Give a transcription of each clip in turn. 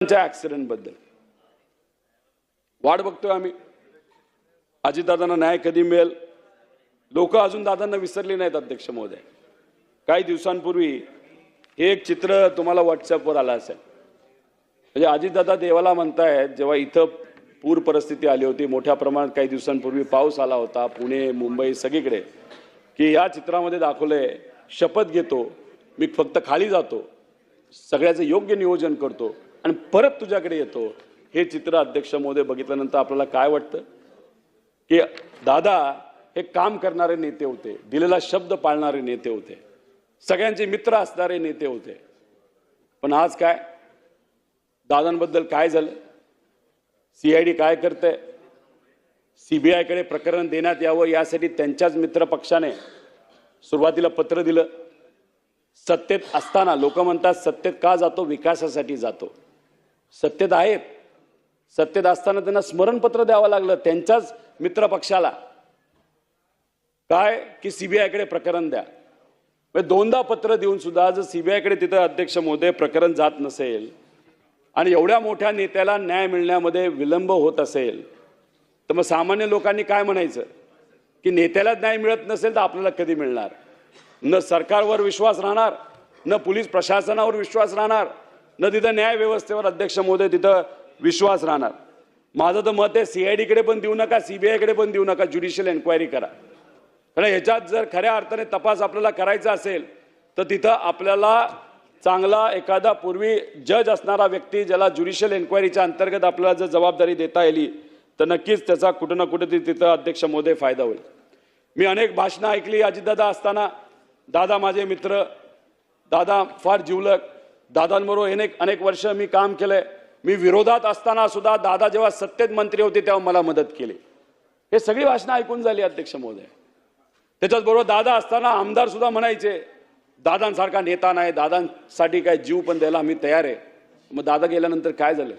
Accident बद्दल वाट बघतोय आम्ही. अजितदादांना न्याय कधी मिळेल? लोक अजून दादांना विसरले नाहीत अध्यक्ष महोदय. काही दिवसांपूर्वी हे एक चित्र तुम्हाला व्हॉट्सअपवर आलं असेल. म्हणजे अजितदादा देवाला म्हणतायत, जेव्हा इथं पूर परिस्थिती आली होती मोठ्या प्रमाणात, काही दिवसांपूर्वी पाऊस आला होता पुणे मुंबई सगळीकडे, की या चित्रामध्ये दाखवलंय शपथ घेतो मी, फक्त खाली जातो, सगळ्याचं योग्य नियोजन करतो आणि परत तुझ्याकडे येतो. हे चित्र अध्यक्ष महोदय बघितल्यानंतर आपल्याला काय वाटतं की दादा हे काम करणारे नेते होते, दिलेला शब्द पाळणारे नेते होते, सगळ्यांचे मित्र असणारे नेते होते. पण आज काय दादांबद्दल काय झालं? सीआयडी काय करते? सीबीआय कडे प्रकरण देण्यात यावं यासाठी त्यांच्याच मित्र पक्षाने सुरुवातीला पत्र दिलं. सत्तेत असताना लोक म्हणतात सत्तेत का जातो? विकासासाठी जातो. सत्तेत आहेत, सत्तेत असताना त्यांना स्मरणपत्र द्यावं लागलं त्यांच्याच मित्र पक्षाला, काय की सीबीआय कडे प्रकरण द्या. दोनदा पत्र देऊन सुद्धा जर सीबीआय कडे तिथं अध्यक्ष महोदय प्रकरण जात नसेल आणि एवढ्या मोठ्या नेत्याला न्याय मिळण्यामध्ये विलंब होत असेल, तर मग सामान्य लोकांनी काय म्हणायचं की नेत्याला न्याय मिळत नसेल तर आपल्याला कधी मिळणार? न सरकारवर विश्वास राहणार, न पोलीस प्रशासनावर विश्वास राहणार, न तिथं न्याय व्यवस्थेवर अध्यक्ष महोदय तिथं विश्वास राहणार. माझं तर मत आहे सीआयडी कडे पण देऊ नका, सीबीआय कडे पण देऊ नका, ज्युडिशियल एन्क्वायरी करा. कारण ह्याच्यात जर खऱ्या अर्थाने तपास आपल्याला करायचा असेल तर तिथं आपल्याला चांगला एखादा पूर्वी जज असणारा व्यक्ती, ज्याला ज्युडिशियल एन्क्वायरीच्या अंतर्गत आपल्याला जर जबाबदारी देता आली तर नक्कीच त्याचा कुठं ना कुठे तिथं अध्यक्ष महोदय फायदा होईल. मी अनेक भाषणं ऐकली अजितदादा असताना. दादा माझे मित्र, दादा फार जिवलग, दादांबरोबर अनेक वर्ष मी काम केलंय. मी विरोधात असताना सुद्धा दादा जेव्हा सत्तेत मंत्री होते तेव्हा मला मदत केली. हे सगळी भाषणं ऐकून झाली अध्यक्ष महोदय. त्याच्याच बरोबर दादा असताना आमदार सुद्धा म्हणायचे दादांसारखा नेता नाही, दादांसाठी काय जीव पण द्यायला आम्ही तयार आहे. मग दादा गेल्यानंतर काय झालं?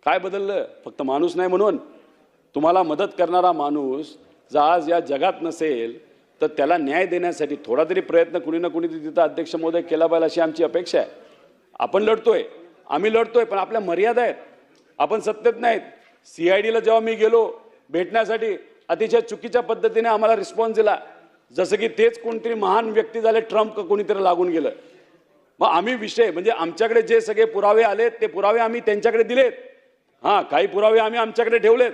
काय बदललं? फक्त माणूस नाही म्हणून. तुम्हाला मदत करणारा माणूस जर आज या जगात नसेल तर त्याला न्याय देण्यासाठी थोडा तरी प्रयत्न कुणी ना कुणी तिथं अध्यक्ष महोदय केला पाहिजे अशी आमची अपेक्षा आहे. आपण लढतोय, आम्ही लढतोय, पण आपल्या मर्यादा आहेत. आपण सत्तेत नाहीत. सीआयडीला जेव्हा मी गेलो भेटण्यासाठी अतिशय चुकीच्या पद्धतीने आम्हाला रिस्पॉन्स दिला, जसं की तेच कोणतरी महान व्यक्ती झाले, ट्रम्प कोणीतरी लागून गेलं. मग आम्ही विषय म्हणजे आमच्याकडे जे सगळे पुरावे आलेत ते पुरावे आम्ही त्यांच्याकडे दिलेत. हां, काही पुरावे आम्ही आमच्याकडे ठेवलेत,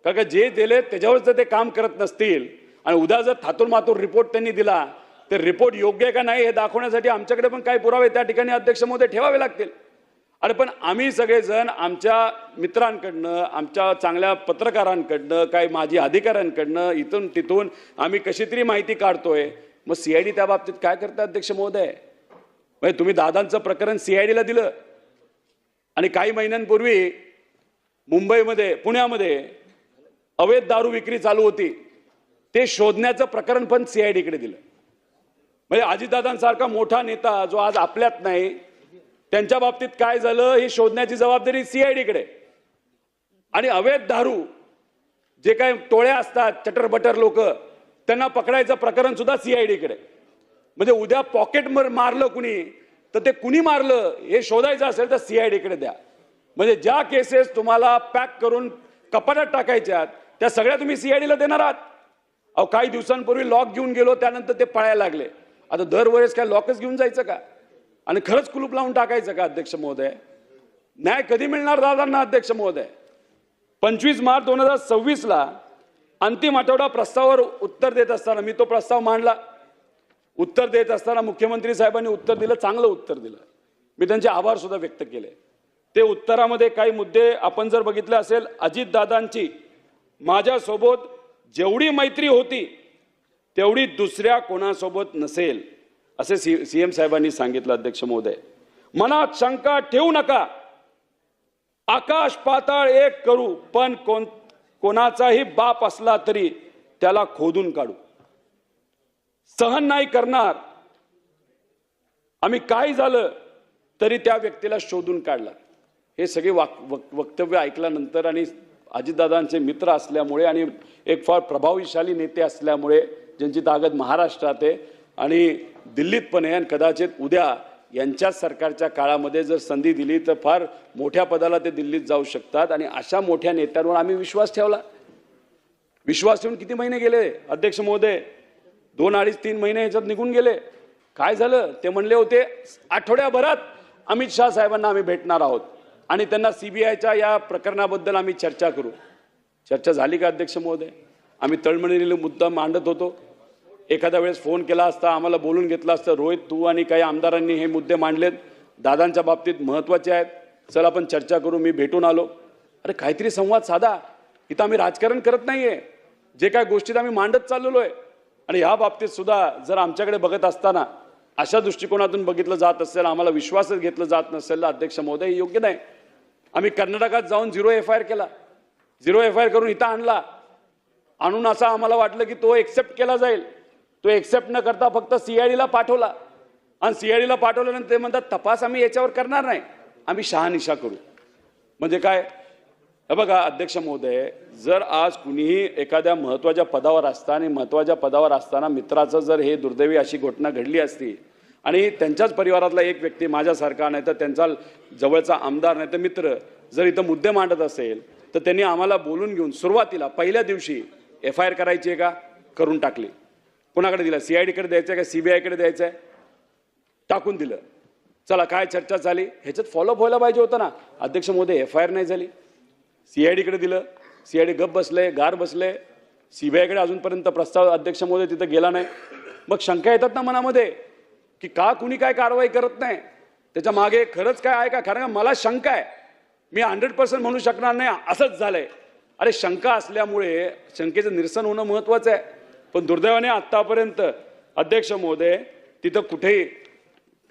कारण जे दिलेत त्याच्यावर जर ते काम करत नसतील आणि उद्या जर थातूर मातूर रिपोर्ट त्यांनी दिला तर रिपोर्ट योग्य आहे का नाही हे दाखवण्यासाठी आमच्याकडे पण काही पुरावे त्या ठिकाणी अध्यक्ष महोदय ठेवावे लागतील. आणि पण आम्ही सगळेजण आमच्या मित्रांकडनं, आमच्या चांगल्या पत्रकारांकडनं, काही माजी अधिकाऱ्यांकडनं इथून तिथून आम्ही कशी तरी माहिती काढतोय. मग सीआयडी त्या बाबतीत काय करते अध्यक्ष महोदय? म्हणजे तुम्ही दादांचं प्रकरण सीआयडीला दिलं आणि काही महिन्यांपूर्वी मुंबईमध्ये पुण्यामध्ये अवैध दारू विक्री चालू होती, ते शोधण्याचं प्रकरण पण सीआयडी कडे दिलं. म्हणजे अजितदादांसारखा मोठा नेता जो आज आपल्यात नाही त्यांच्या बाबतीत काय झालं ही शोधण्याची जबाबदारी सीआयडी कडे. आणि अवैध दारू जे काही टोळ्या असतात, चटरबटर लोक, त्यांना पकडायचं प्रकरण सुद्धा सीआयडी कडे. म्हणजे उद्या पॉकेट मारलं कुणी तर ते कुणी मारलं हे शोधायचं असेल तर सीआयडी कडे द्या. म्हणजे ज्या केसेस तुम्हाला पॅक करून कपाटात टाकायच्यात त्या सगळ्या तुम्ही सीआयडीला देणार आहात. अहो, काही दिवसांपूर्वी लॉक घेऊन गेलो, त्यानंतर ते पळायला लागले. आता दरवेळेस काय लॉकच घेऊन जायचं का आणि खरंच कुलूप लावून टाकायचं का अध्यक्ष महोदय? न्याय कधी मिळणार दादांना अध्यक्ष महोदय? 25 मार्च 2026 अंतिम आठवडा प्रस्तावावर उत्तर देत असताना मी तो प्रस्ताव मांडला. उत्तर देत असताना मुख्यमंत्री साहेबांनी उत्तर दिलं, चांगलं उत्तर दिलं. मी त्यांचे आभार सुद्धा व्यक्त केले. ते उत्तरामध्ये काही मुद्दे आपण जर बघितले असेल, अजितदादांची माझ्यासोबत जेवढी मैत्री होती तेवढी दुसऱ्या कोणासोबत नसेल असे सीएम साहेबांनी सांगितलं अध्यक्ष महोदय. मनात शंका ठेवू नका, आकाश पाताळ एक करू, पण कोणाचाही बाप असला तरी त्याला खोदून काढू. सहन नाही करणार. आम्ही काय झालं तरी त्या व्यक्तीला शोधून काढला. हे सगळे वक्तव्य ऐकल्यानंतर आणि अजितदादांचे मित्र असल्यामुळे आणि एक फार प्रभावशाली नेते असल्यामुळे, ज्यांची ताकद महाराष्ट्रात आहे आणि दिल्लीत पण आहे आणि कदाचित उद्या यांच्याच सरकारच्या काळामध्ये जर संधी दिली तर फार मोठ्या पदाला ते दिल्लीत जाऊ शकतात आणि अशा मोठ्या नेत्यांवर आम्ही विश्वास ठेवला. विश्वास ठेवून किती महिने गेले अध्यक्ष महोदय? 2, 2.5, 3 महिने ह्याच्यात निघून गेले. काय झालं? ते म्हणले होते आठवड्याभरात अमित शाह साहेबांना आम्ही भेटणार आहोत आणि त्यांना सीबीआयच्या या प्रकरणाबद्दल आम्ही चर्चा करू. चर्चा झाली का अध्यक्ष महोदय? आम्ही तळमळीने मुद्दा मांडत होतो. एखाद्या वेळेस फोन केला असता, आम्हाला बोलून घेतलं असतं, रोहित तू आणि काही आमदारांनी हे मुद्दे मांडलेत, दादांच्या बाबतीत महत्त्वाचे आहेत, चल आपण चर्चा करू, मी भेटून आलो. अरे काहीतरी संवाद साधा. इथं आम्ही राजकारण करत नाहीये. जे काय गोष्टीत आम्ही मांडत चाललेलो आहे आणि ह्या बाबतीत सुद्धा जर आमच्याकडे बघत असताना अशा दृष्टिकोनातून बघितलं जात असेल, आम्हाला विश्वासच घेतलं जात नसेल अध्यक्ष महोदय, हे योग्य नाही. आम्ही कर्नाटकात जाऊन 0 FIR केला. 0 FIR करून इथं आणून असं आम्हाला वाटलं की तो एक्सेप्ट केला जाईल. तो एक्सेप्ट न करता फक्त CIDला पाठवला आणि CIDला पाठवल्यानंतर ते म्हणतात तपास आम्ही याच्यावर करणार नाही, आम्ही शहानिशा करू. म्हणजे काय? हे बघा अध्यक्ष महोदय, जर आज कुणीही एखाद्या महत्त्वाच्या पदावर आणि महत्त्वाच्या पदावर असताना मित्राचं जर हे दुर्दैवी अशी घटना घडली असती आणि त्यांच्याच परिवारातला एक व्यक्ती माझ्यासारखा नाही तर त्यांचा जवळचा आमदार नाही तर मित्र जर इथं मुद्दे मांडत असेल तर त्यांनी आम्हाला बोलून घेऊन सुरुवातीला पहिल्या दिवशी FIR करायची आहे का? करून टाकली. कोणाकडे दिला? CIDकडे द्यायचं आहे का CBIकडे द्यायचं आहे? टाकून दिलं. चला काय चर्चा झाली? ह्याच्यात फॉलोअप व्हायला पाहिजे होतं ना अध्यक्ष महोदय. FIR नाही झाली, CIDकडे दिलं, CID गप बसले, गार बसले, CBIकडे अजूनपर्यंत प्रस्ताव अध्यक्ष महोदय तिथं गेला नाही. मग शंका येतात ना मनामध्ये की का कुणी काय कारवाई करत नाही, त्याच्या मागे खरंच काय आहे का? कारण मला शंका आहे, मी 100% म्हणू शकणार नाही असंच झालंय. अरे शंका असल्यामुळे शंकेचं निरसन होणं महत्त्वाचं आहे. पण दुर्दैवाने आत्तापर्यंत अध्यक्ष महोदय तिथं कुठेही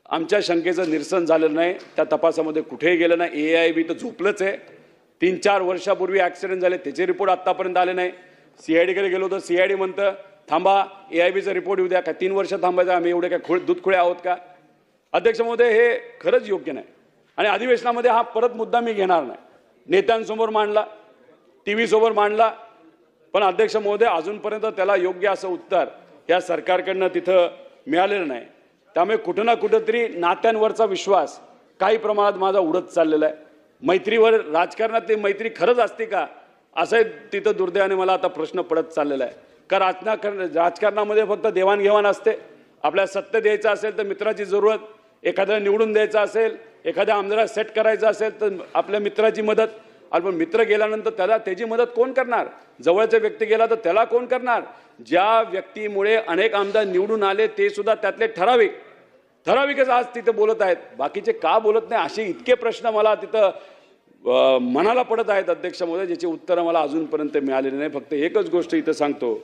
आमच्या शंकेचं निरसन झालेलं नाही. त्या तपासामध्ये कुठेही गेलं नाही. AIB तर झोपलंच आहे. 3-4 वर्षापूर्वी ॲक्सिडेंट झाले, त्याचे रिपोर्ट आत्तापर्यंत आले नाही. CIDकडे गेलो तर CID म्हणतं थांबा, AIBचा रिपोर्ट येऊ द्या. काय 3 वर्ष थांबायचं? आम्ही एवढे काय दूधखोळे आहोत का? अध्यक्ष महोदय हे खरंच योग्य नाही. आणि अधिवेशनामध्ये हा परत मुद्दा मी घेणार नाही. नेत्यांसमोर मांडला, TV समोर मांडला, पण अध्यक्ष महोदय अजूनपर्यंत त्याला योग्य असं उत्तर या सरकारकडनं तिथं मिळालेलं नाही. त्यामुळे कुठं ना कुठंतरी नात्यांवरचा विश्वास काही प्रमाणात माझा उडत चाललेला आहे. मैत्रीवर, राजकारणातली मैत्री खरंच असते का असं तिथं दुर्दैवाने मला आता प्रश्न पडत चाललेला आहे. का राजकारणामध्ये फक्त देवाणघेवाण असते? आपल्याला सत्य द्यायचं असेल तर मित्राची जरूरत, एखाद्याला निवडून द्यायचं असेल, एखाद्या आमदाराला सेट करायचं असेल तर आपल्या मित्राची मदत. पण मित्र गेल्यानंतर त्याची मदत कोण करणार? जवळचा व्यक्ती गेला तर त्याला कोण करणार? ज्या व्यक्तीमुळे अनेक आमदार निवडून आले ते सुद्धा त्यातले ठराविकच आज तिथे बोलत आहेत, बाकीचे का बोलत नाही? असे इतके प्रश्न मला तिथं मनाला पडत आहेत अध्यक्ष महोदय, ज्याची उत्तरं मला अजूनपर्यंत मिळालेली नाही. फक्त एकच गोष्ट इथं सांगतो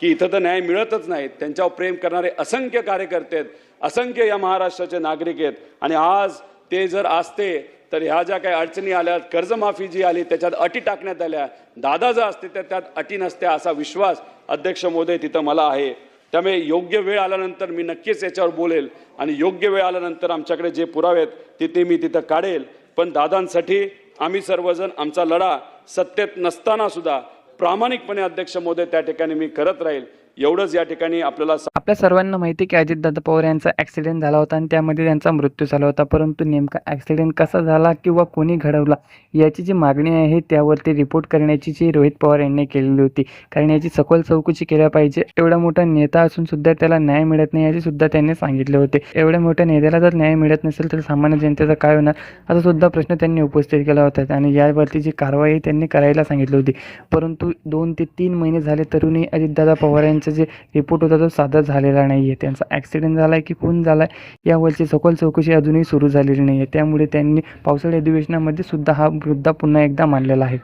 की इथं तर न्याय मिळतच नाही. त्यांच्यावर प्रेम करणारे असंख्य कार्यकर्ते आहेत, असंख्य या महाराष्ट्राचे नागरिक आहेत. आणि आज ते जर असते तर ह्या ज्या काही अडचणी आल्या, कर्जमाफी जी आली त्याच्यात अटी टाकण्यात आल्या, दादा जर असते तर त्यात अटी नसत्या असा विश्वास अध्यक्ष महोदय तिथं मला आहे. त्यामुळे योग्य वेळ आल्यानंतर मी नक्कीच याच्यावर बोलेल आणि योग्य वेळ आल्यानंतर आमच्याकडे जे पुरावे आहेत ते मी तिथं काढेल. पण दादांसाठी आम्ही सर्वजण आमचा लढा सत्तेत नसताना सुद्धा प्रामाणिकपणे अध्यक्ष महोदय त्या ठिकाणी मी करत राहील. एवढंच या ठिकाणी आपल्या सर्वांना माहिती की अजितदादा पवार यांचा ॲक्सिडेंट झाला होता आणि त्यामध्ये त्यांचा मृत्यू झाला होता. परंतु नेमका ॲक्सिडेंट कसा झाला किंवा कोणी घडवला याची जी मागणी आहे त्यावरती रिपोर्ट करण्याची जी रोहित पवार यांनी केलेली होती. कारण याची सखोल चौकशी केल्या पाहिजे. एवढा मोठा नेता असून सुद्धा त्याला न्याय मिळत नाही याची सुद्धा त्यांनी सांगितले होते. एवढ्या मोठ्या नेत्याला जर न्याय मिळत नसेल तर सामान्य जनतेचा काय होणार असा सुद्धा प्रश्न त्यांनी उपस्थित केला होता आणि यावरती जी कारवाई त्यांनी करायला सांगितली होती. परंतु 2 ते 3 महिने झाले तरीही अजितदादा पवार यांचा जे रिपोर्ट होता तो सादर झालेला नाही आहे. त्यांचा ॲक्सिडेंट झाला आहे की खून झाला आहे यावरची सखोल चौकशी अजूनही सुरू झालेली नाही आहे. त्यामुळे त्यांनी पावसाळी अधिवेशनामध्ये सुद्धा हा मुद्दा पुन्हा एकदा मांडलेला आहे.